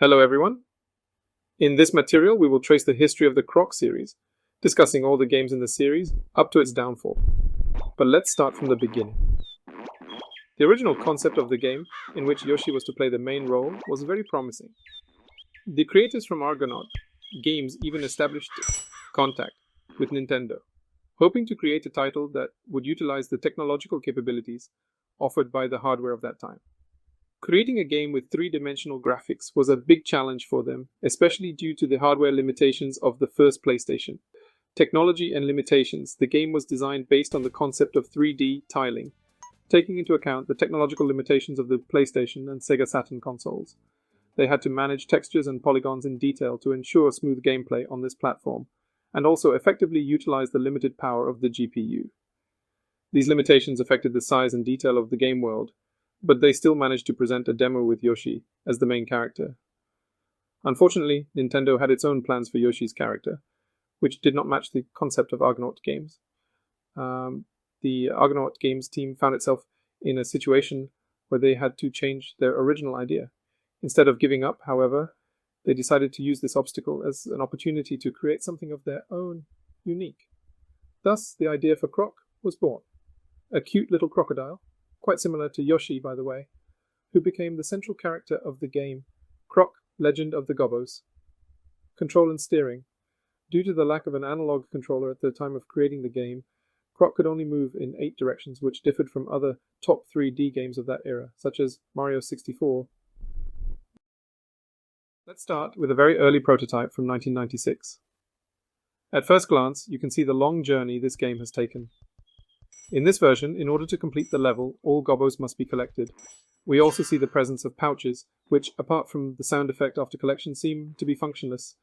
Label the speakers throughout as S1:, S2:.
S1: Hello everyone. In this material we will trace the history of the Croc series, discussing all the games in the series up to its downfall. But let's start from the beginning. The original concept of the game, in which Yoshi was to play the main role, was very promising. The creators from Argonaut Games even established contact with Nintendo, hoping to create a title that would utilize the technological capabilities offered by the hardware of that time. Creating a game with three-dimensional graphics was a big challenge for them, especially due to the hardware limitations of the first PlayStation. Technology and limitations, the game was designed based on the concept of 3D tiling, taking into account the technological limitations of the PlayStation and Sega Saturn consoles. They had to manage textures and polygons in detail to ensure smooth gameplay on this platform, and also effectively utilize the limited power of the GPU. These limitations affected the size and detail of the game world, but they still managed to present a demo with Yoshi as the main character. Unfortunately, Nintendo had its own plans for Yoshi's character, which did not match the concept of Argonaut Games. The Argonaut Games team found itself in a situation where they had to change their original idea. Instead of giving up, however, they decided to use this obstacle as an opportunity to create something of their own, unique. Thus, the idea for Croc was born. A cute little crocodile, quite similar to Yoshi, by the way, who became the central character of the game, Croc, Legend of the Gobbos. Control and steering. Due to the lack of an analog controller at the time of creating the game, Croc could only move in 8 directions, which differed from other top 3D games of that era, such as Mario 64. Let's start with a very early prototype from 1996. At first glance, you can see the long journey this game has taken. In this version, in order to complete the level, all Gobbos must be collected. We also see the presence of pouches, which, apart from the sound effect after collection, seem to be functionless.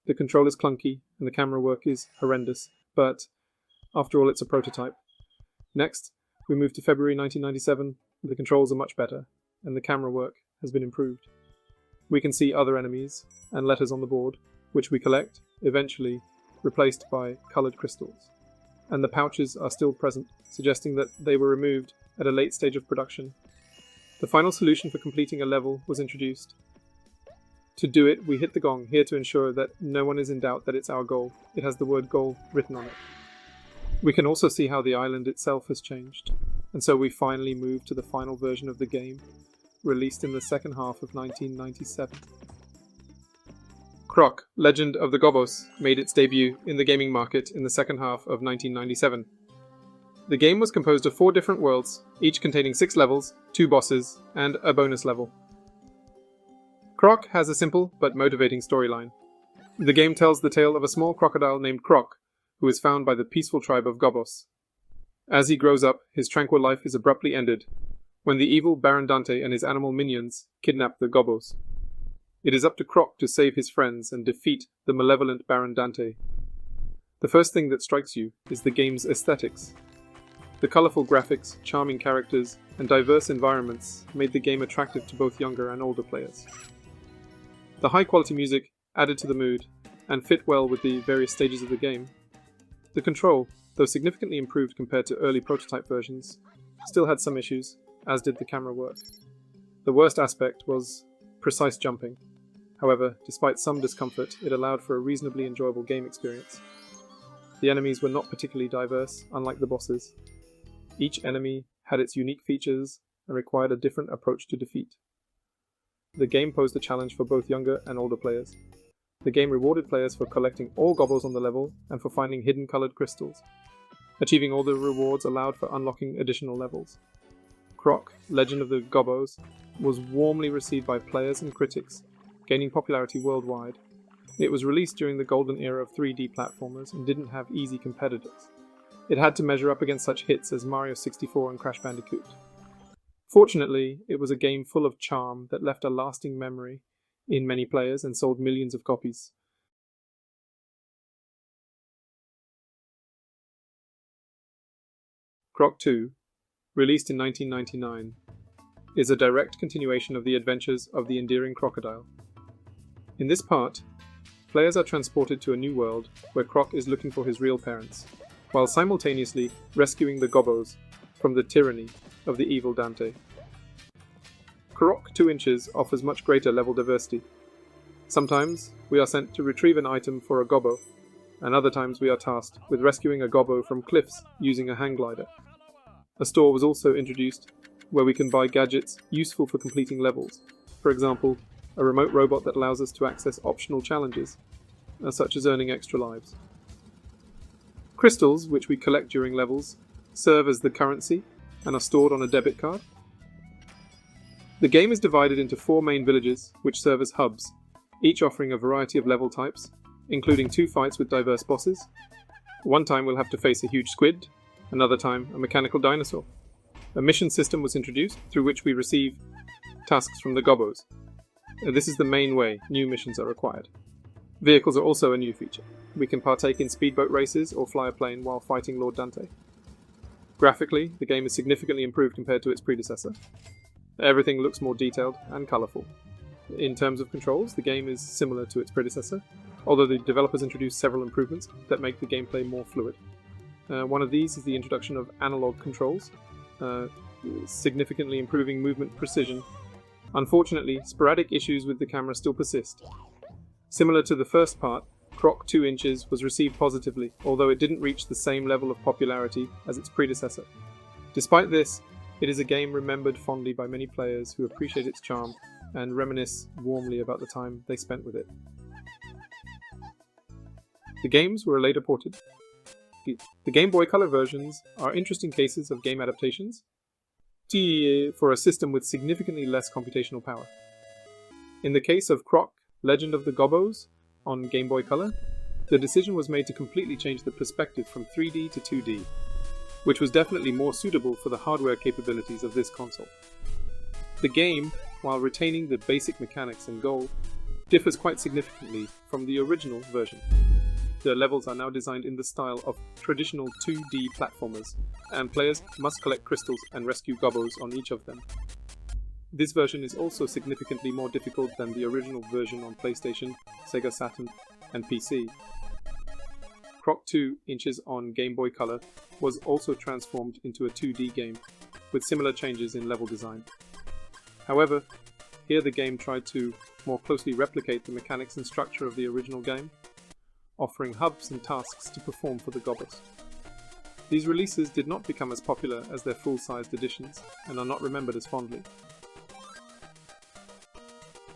S1: The control is clunky, and the camera work is horrendous, but after all, it's a prototype. Next, we move to February 1997. The controls are much better, and the camera work has been improved. We can see other enemies and letters on the board, which we collect, eventually replaced by colored crystals. And the pouches are still present, suggesting that they were removed at a late stage of production. The final solution for completing a level was introduced. To do it, we hit the gong, here to ensure that no one is in doubt that it's our goal. It has the word goal written on it. We can also see how the island itself has changed, and so we finally move to the final version of the game, released in the second half of 1997. Croc, Legend of the Gobbos, made its debut in the gaming market in the second half of 1997. The game was composed of 4 different worlds, each containing 6 levels, 2 bosses, and a bonus level. Croc has a simple but motivating storyline. The game tells the tale of a small crocodile named Croc, who is found by the peaceful tribe of Gobbos. As he grows up, his tranquil life is abruptly ended, when the evil Baron Dante and his animal minions kidnap the Gobbos. It is up to Croc to save his friends and defeat the malevolent Baron Dante. The first thing that strikes you is the game's aesthetics. The colorful graphics, charming characters, and diverse environments made the game attractive to both younger and older players. The high-quality music added to the mood and fit well with the various stages of the game. The control, though significantly improved compared to early prototype versions, still had some issues, as did the camera work. The worst aspect was precise jumping. However, despite some discomfort, it allowed for a reasonably enjoyable game experience. The enemies were not particularly diverse, unlike the bosses. Each enemy had its unique features and required a different approach to defeat. The game posed a challenge for both younger and older players. The game rewarded players for collecting all Gobbos on the level and for finding hidden colored crystals. Achieving all the rewards allowed for unlocking additional levels. Croc, Legend of the Gobbos, was warmly received by players and critics, gaining popularity worldwide. It was released during the golden era of 3D platformers and didn't have easy competitors. It had to measure up against such hits as Mario 64 and Crash Bandicoot. Fortunately, it was a game full of charm that left a lasting memory in many players and sold millions of copies. Croc 2, released in 1999, is a direct continuation of the adventures of the endearing crocodile. In this part, players are transported to a new world where Croc is looking for his real parents, while simultaneously rescuing the Gobbos from the tyranny of the evil Dante. Croc 2 Inches offers much greater level diversity. Sometimes we are sent to retrieve an item for a gobbo, and other times we are tasked with rescuing a gobbo from cliffs using a hang glider. A store was also introduced where we can buy gadgets useful for completing levels. For example, a remote robot that allows us to access optional challenges, such as earning extra lives. Crystals, which we collect during levels, serve as the currency and are stored on a debit card. The game is divided into 4 main villages, which serve as hubs, each offering a variety of level types, including 2 fights with diverse bosses. One time we'll have to face a huge squid, another time a mechanical dinosaur. A mission system was introduced through which we receive tasks from the Gobbos. This is the main way new missions are required. Vehicles are also a new feature. We can partake in speedboat races or fly a plane while fighting Lord Dante. Graphically, the game is significantly improved compared to its predecessor. Everything looks more detailed and colourful. In terms of controls, the game is similar to its predecessor, although the developers introduced several improvements that make the gameplay more fluid. One of these is the introduction of analog controls, significantly improving movement precision. Unfortunately, sporadic issues with the camera still persist. Similar to the first part, Croc 2 Inches was received positively, although it didn't reach the same level of popularity as its predecessor. Despite this, it is a game remembered fondly by many players who appreciate its charm and reminisce warmly about the time they spent with it. The games were later ported. The Game Boy Color versions are interesting cases of game adaptations for a system with significantly less computational power. In the case of Croc, Legend of the Gobbos on Game Boy Color, the decision was made to completely change the perspective from 3D to 2D, which was definitely more suitable for the hardware capabilities of this console. The game, while retaining the basic mechanics and goal, differs quite significantly from the original version. The levels are now designed in the style of traditional 2D platformers, and players must collect crystals and rescue Gobbos on each of them. This version is also significantly more difficult than the original version on PlayStation, Sega Saturn, and PC. Croc 2 Inches on Game Boy Color was also transformed into a 2D game, with similar changes in level design. However, here the game tried to more closely replicate the mechanics and structure of the original game, offering hubs and tasks to perform for the Gobbos. These releases did not become as popular as their full-sized editions, and are not remembered as fondly.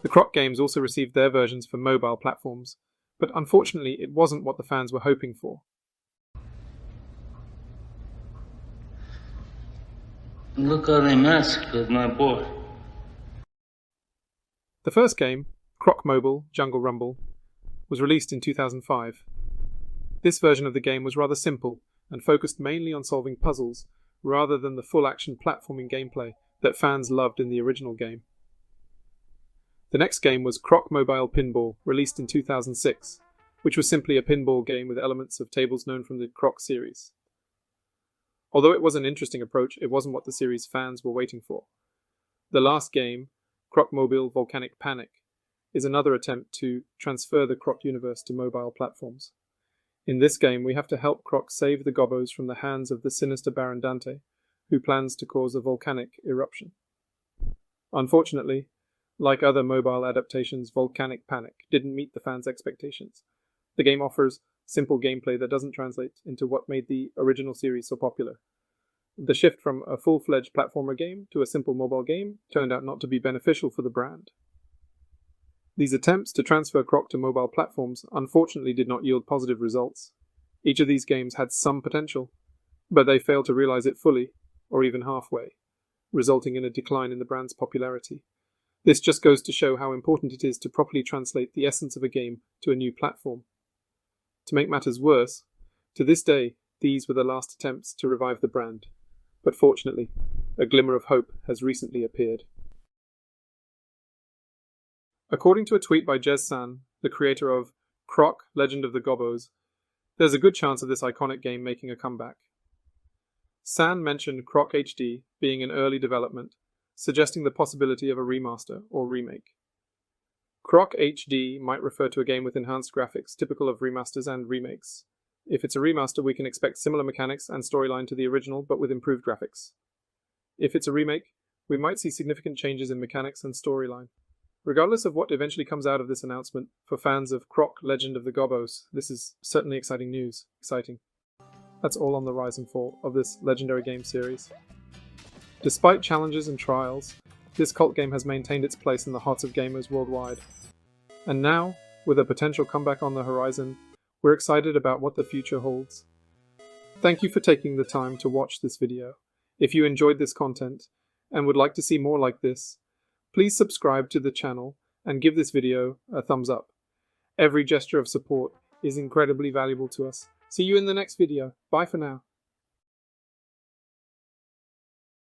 S1: The Croc games also received their versions for mobile platforms, but unfortunately it wasn't what the fans were hoping for.
S2: Look how they messed with my boy.
S1: The first game, Croc Mobile Jungle Rumble, was released in 2005. This version of the game was rather simple and focused mainly on solving puzzles rather than the full-action platforming gameplay that fans loved in the original game. The next game was Croc Mobile Pinball, released in 2006, which was simply a pinball game with elements of tables known from the Croc series. Although it was an interesting approach, it wasn't what the series fans were waiting for. The last game, Croc Mobile Volcanic Panic, is another attempt to transfer the Croc universe to mobile platforms. In this game, we have to help Croc save the Gobbos from the hands of the sinister Baron Dante, who plans to cause a volcanic eruption. Unfortunately, like other mobile adaptations, Volcanic Panic didn't meet the fans' expectations. The game offers simple gameplay that doesn't translate into what made the original series so popular. The shift from a full-fledged platformer game to a simple mobile game turned out not to be beneficial for the brand. These attempts to transfer Croc to mobile platforms unfortunately did not yield positive results. Each of these games had some potential, but they failed to realize it fully, or even halfway, resulting in a decline in the brand's popularity. This just goes to show how important it is to properly translate the essence of a game to a new platform. To make matters worse, to this day, these were the last attempts to revive the brand, but fortunately, a glimmer of hope has recently appeared. According to a tweet by Jez San, the creator of Croc, Legend of the Gobbos, there's a good chance of this iconic game making a comeback. San mentioned Croc HD being in early development, suggesting the possibility of a remaster or remake. Croc HD might refer to a game with enhanced graphics typical of remasters and remakes. If it's a remaster, we can expect similar mechanics and storyline to the original, but with improved graphics. If it's a remake, we might see significant changes in mechanics and storyline. Regardless of what eventually comes out of this announcement, for fans of Croc, Legend of the Gobbos, this is certainly exciting news. Exciting. That's all on the rise and fall of this legendary game series. Despite challenges and trials, this cult game has maintained its place in the hearts of gamers worldwide. And now, with a potential comeback on the horizon, we're excited about what the future holds. Thank you for taking the time to watch this video. If you enjoyed this content and would like to see more like this, please subscribe to the channel and give this video a thumbs up. Every gesture of support is incredibly valuable to us. See you in the next video. Bye for now.